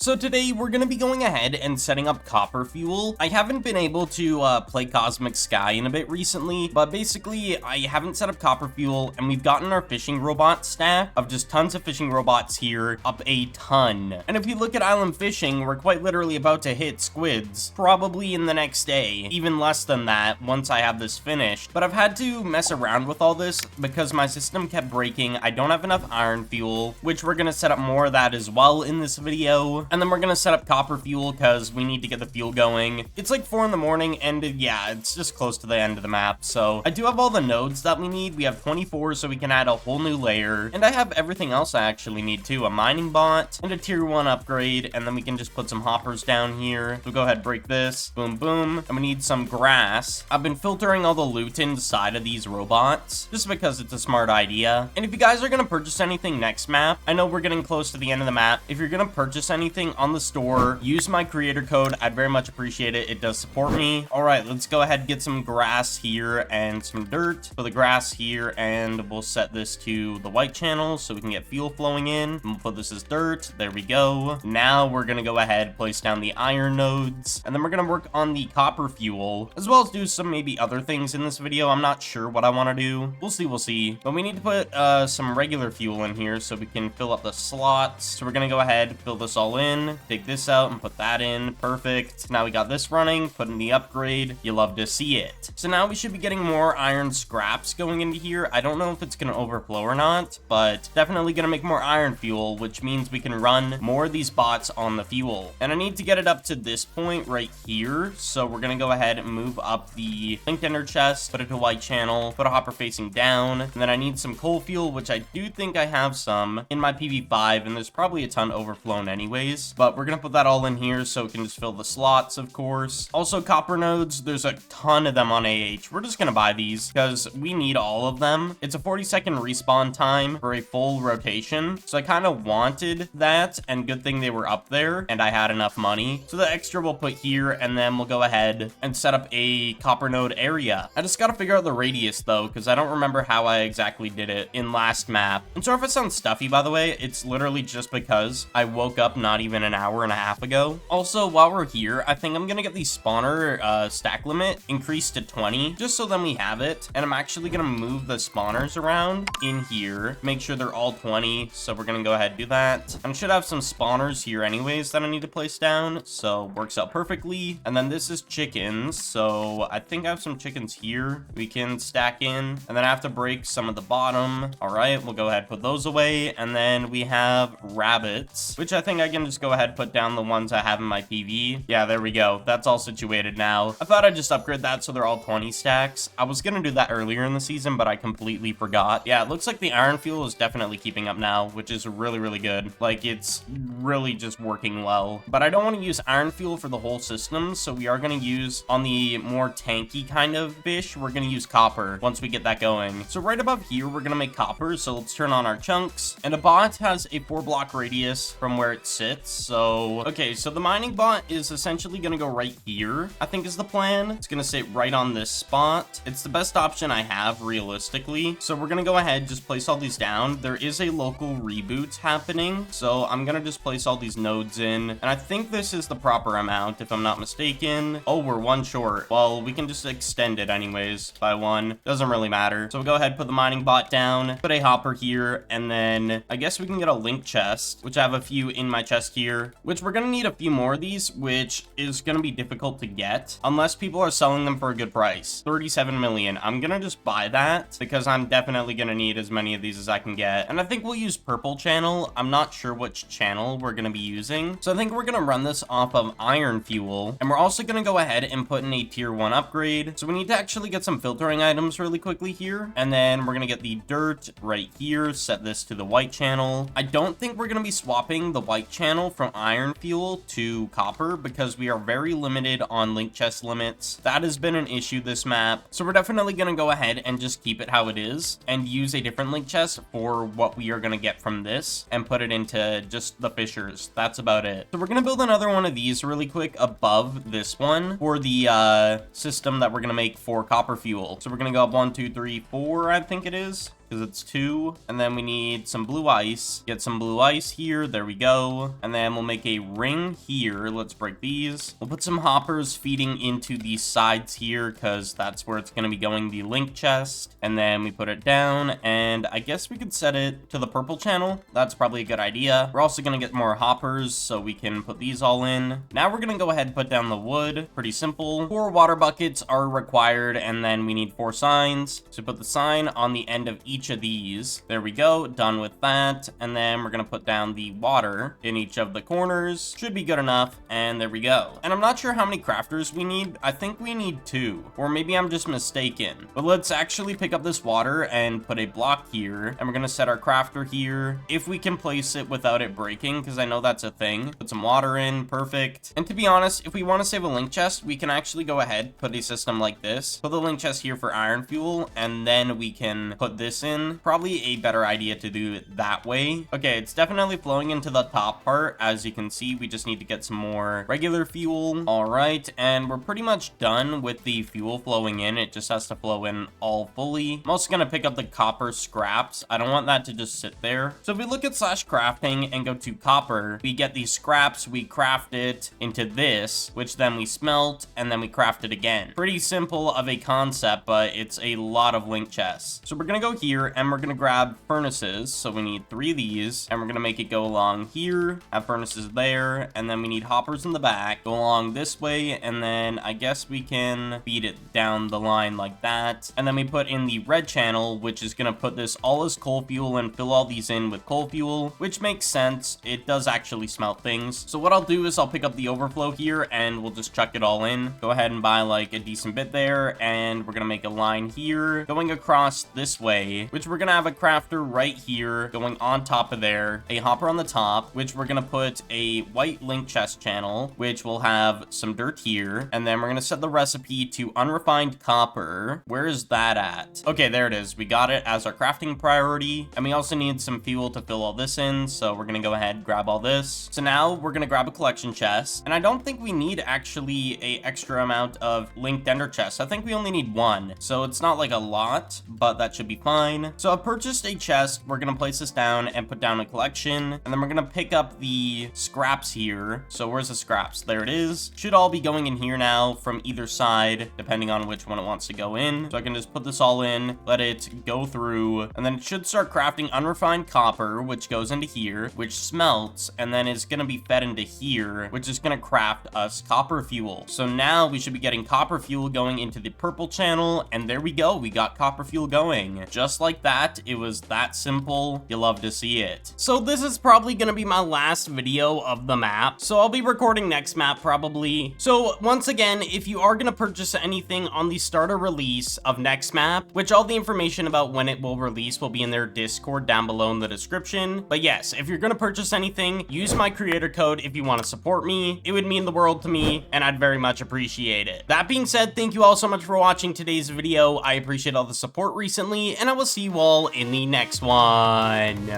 So today we're going to be going ahead and setting up copper fuel. I haven't been able to play Cosmic Sky in a bit recently, but basically I haven't set up copper fuel and we've gotten our fishing robot stack of just tons of fishing robots here, up a ton. And if you look at Island Fishing, we're quite literally about to hit squids, probably in the next day, even less than that once I have this finished. But I've had to mess around with all this because my system kept breaking. I don't have enough iron fuel, which we're going to set up more of that as well in this video. And then we're gonna set up copper fuel because we need to get the fuel going. It's like 4 in the morning and yeah, it's just close to the end of the map. So I do have all the nodes that we need. We have 24, so we can add a whole new layer. And I have everything else I actually need too. A mining bot and a tier 1 upgrade. And then we can just put some hoppers down here. So go ahead, break this. Boom, boom. And we need some grass. I've been filtering all the loot inside of these robots just because it's a smart idea. And if you guys are gonna purchase anything next map, I know we're getting close to the end of the map. If you're gonna purchase anything on the store, use my creator code. I'd very much appreciate it. It does support me. All right, let's go ahead and get some grass here and some dirt for the grass here, and we'll set this to the white channel so we can get fuel flowing in. And we'll put this as dirt. There we go. Now we're gonna go ahead, place down the iron nodes, and then we're gonna work on the copper fuel, as well as do some maybe other things in this video. I'm not sure what I want to do. We'll see. But we need to put some regular fuel in here so we can fill up the slots. So we're gonna go ahead, fill this all in, take this out and put that in. Perfect. Now we got this running, put in the upgrade. You love to see it. So now we should be getting more iron scraps going into here. I don't know if it's gonna overflow or not, but definitely gonna make more iron fuel, which means we can run more of these bots on the fuel. And I need to get it up to this point right here. So we're gonna go ahead and move up the linked ender chest, put it to white channel, put a hopper facing down, and then I need some coal fuel, which I do think I have some in my PV5, and there's probably a ton overflown anyways. But we're gonna put that all in here so it can just fill the slots, of course. Also, copper nodes, there's a ton of them on AH. We're just gonna buy these because we need all of them. It's a 40-second respawn time for a full rotation, so I kind of wanted that, and good thing they were up there and I had enough money. So the extra we'll put here, and then we'll go ahead and set up a copper node area. I just gotta figure out the radius though, because I don't remember how I exactly did it in last map. And sorry if it sounds stuffy, by the way. It's literally just because I woke up not even an hour and a half ago. Also, while we're here, I think I'm gonna get the spawner stack limit increased to 20, just so then we have it. And I'm actually gonna move the spawners around in here, make sure they're all 20. So we're gonna go ahead and do that. I should have some spawners here anyways that I need to place down, so works out perfectly. And then this is chickens, so I think I have some chickens here we can stack in, and then I have to break some of the bottom. All right, we'll go ahead and put those away. And then we have rabbits, which I think I can just go ahead, put down the ones I have in my PV. Yeah, there we go. That's all situated now. I thought I'd just upgrade that so they're all 20 stacks. I was gonna do that earlier in the season, but I completely forgot. Yeah, it looks like the iron fuel is definitely keeping up now, which is really good. Like, it's really just working well. But I don't want to use iron fuel for the whole system, so we are gonna use, on the more tanky kind of fish, we're gonna use copper once we get that going. So right above here, we're gonna make copper, so let's turn on our chunks. And a bot has a 4-block radius from where it sits. So, okay, so the mining bot is essentially gonna go right here, I think is the plan. It's gonna sit right on this spot. It's the best option I have, realistically. So we're gonna go ahead, just place all these down. There is a local reboot happening, so I'm gonna just place all these nodes in. And I think this is the proper amount, if I'm not mistaken. Oh, we're 1 short. Well, we can just extend it anyways by 1. Doesn't really matter. So we'll go ahead, put the mining bot down, put a hopper here, and then I guess we can get a link chest, which I have a few in my chest here, which we're gonna need a few more of these, which is gonna be difficult to get unless people are selling them for a good price. 37 million. I'm gonna just buy that because I'm definitely gonna need as many of these as I can get. And I think we'll use purple channel. I'm not sure which channel we're gonna be using, so I think we're gonna run this off of iron fuel. And we're also gonna go ahead and put in a tier 1 upgrade. So we need to actually get some filtering items really quickly here, and then we're gonna get the dirt right here, set this to the white channel. I don't think we're gonna be swapping the white channel from iron fuel to copper because we are very limited on link chest limits. That has been an issue this map, so we're definitely gonna go ahead and just keep it how it is and use a different link chest for what we are gonna get from this and put it into just the fishers. That's about it. So we're gonna build another one of these really quick above this one for the system that we're gonna make for copper fuel. So we're gonna go up 1, 2, 3, 4, I think it is. because it's 2. And then we need some blue ice. Get some blue ice here. There we go. And then we'll make a ring here. Let's break these. We'll put some hoppers feeding into these sides here because that's where it's going to be going, the link chest. And then we put it down, and I guess we could set it to the purple channel. That's probably a good idea. We're also going to get more hoppers so we can put these all in. Now we're going to go ahead and put down the wood. Pretty simple. 4 water buckets are required, and then we need 4 signs. So put the sign on the end of each of these. There we go. Done with that. And then we're going to put down the water in each of the corners. Should be good enough. And there we go. And I'm not sure how many crafters we need. I think we need 2, or maybe I'm just mistaken. But let's actually pick up this water and put a block here. And we're going to set our crafter here. If we can place it without it breaking, because I know that's a thing. Put some water in. Perfect. And to be honest, if we want to save a link chest, we can actually go ahead, put a system like this. Put the link chest here for iron fuel, and then we can put this in. Probably a better idea to do it that way. Okay, it's definitely flowing into the top part. As you can see, we just need to get some more regular fuel. All right, and we're pretty much done with the fuel flowing in. It just has to flow in all fully. I'm also going to pick up the copper scraps. I don't want that to just sit there. So if we look at /crafting and go to copper, we get these scraps, we craft it into this, which then we smelt, and then we craft it again. Pretty simple of a concept, but it's a lot of link chests. So we're going to go here, and we're going to grab furnaces. So we need 3 of these, and we're going to make it go along here, have furnaces there, and then we need hoppers in the back, go along this way, and then I guess we can feed it down the line like that. And then we put in the red channel, which is going to put this all as coal fuel and fill all these in with coal fuel, which makes sense. It does actually smelt things. So what I'll do is I'll pick up the overflow here, and we'll just chuck it all in. Go ahead and buy like a decent bit there, and we're going to make a line here going across this way, which we're going to have a crafter right here going on top of there, a hopper on the top, which we're going to put a white link chest channel, which will have some dirt here, and then we're going to set the recipe to unrefined copper. Where is that at? Okay, there it is. We got it as our crafting priority, and we also need some fuel to fill all this in, so we're going to go ahead, grab all this. So now we're going to grab a collection chest, and I don't think we need actually a extra amount of linked ender chests. I think we only need 1, so it's not like a lot, but that should be fine. So I've purchased a chest. We're going to place this down and put down a collection, and then we're going to pick up the scraps here. So where's the scraps? There it is. Should all be going in here now from either side, depending on which one it wants to go in. So I can just put this all in, let it go through, and then it should start crafting unrefined copper, which goes into here, which smelts, and then it's going to be fed into here, which is going to craft us copper fuel. So now we should be getting copper fuel going into the purple channel, and there we go. We got copper fuel going. Just like that. It was that simple. You love to see it. So this is probably going to be my last video of the map. So I'll be recording next map probably. So once again, if you are going to purchase anything on the starter release of next map, which all the information about when it will release will be in their Discord down below in the description. But yes, if you're going to purchase anything, use my creator code if you want to support me. It would mean the world to me, and I'd very much appreciate it. That being said, thank you all so much for watching today's video. I appreciate all the support recently, and I will see you all in the next one.